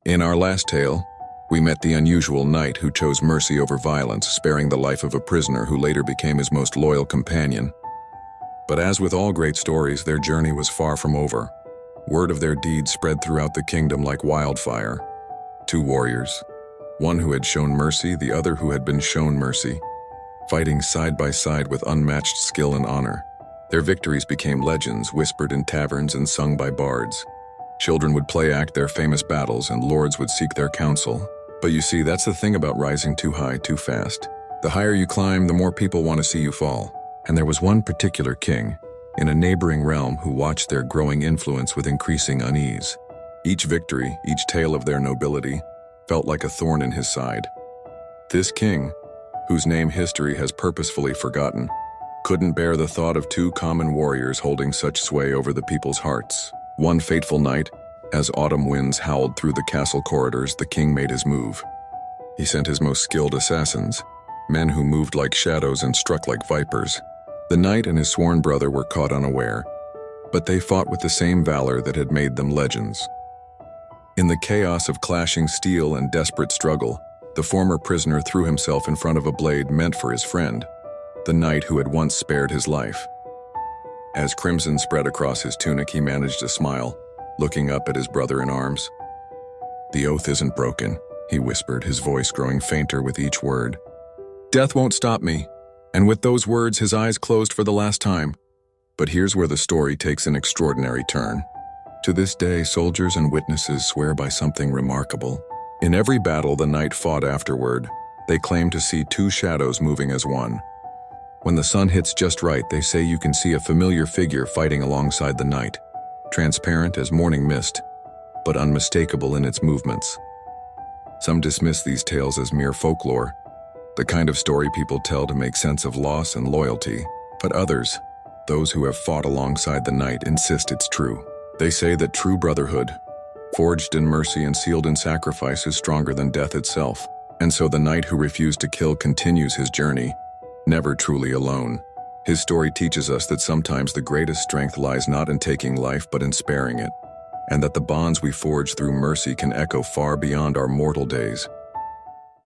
In our last tale, we met the unusual knight who chose mercy over violence, sparing the life of a prisoner who later became his most loyal companion. But as with all great stories, their journey was far from over. Word of their deeds spread throughout the kingdom like wildfire. Two warriors, one who had shown mercy, the other who had been shown mercy, fighting side by side with unmatched skill and honor. Their victories became legends, whispered in taverns and sung by bards. Children would play act their famous battles and lords would seek their counsel. But you see, that's the thing about rising too high too fast. The higher you climb, the more people want to see you fall. And there was one particular king in a neighboring realm who watched their growing influence with increasing unease. Each victory, each tale of their nobility, felt like a thorn in his side. This king, whose name history has purposefully forgotten, couldn't bear the thought of two common warriors holding such sway over the people's hearts. One fateful night, as autumn winds howled through the castle corridors, the king made his move. He sent his most skilled assassins, men who moved like shadows and struck like vipers. The knight and his sworn brother were caught unaware, but they fought with the same valor that had made them legends. In the chaos of clashing steel and desperate struggle, the former prisoner threw himself in front of a blade meant for his friend, the knight who had once spared his life. As crimson spread across his tunic, he managed to smile, looking up at his brother in arms. "The oath isn't broken," he whispered, his voice growing fainter with each word. "Death won't stop me." And with those words, his eyes closed for the last time. But here's where the story takes an extraordinary turn. To this day, soldiers and witnesses swear by something remarkable. In every battle the knight fought afterward, they claim to see two shadows moving as one. When the sun hits just right, they say you can see a familiar figure fighting alongside the knight, transparent as morning mist, but unmistakable in its movements. Some dismiss these tales as mere folklore, the kind of story people tell to make sense of loss and loyalty, but others, those who have fought alongside the knight, insist it's true. They say that true brotherhood, forged in mercy and sealed in sacrifice, is stronger than death itself, and so the knight who refused to kill continues his journey, never truly alone. His story teaches us that sometimes the greatest strength lies not in taking life but in sparing it, and that the bonds we forge through mercy can echo far beyond our mortal days.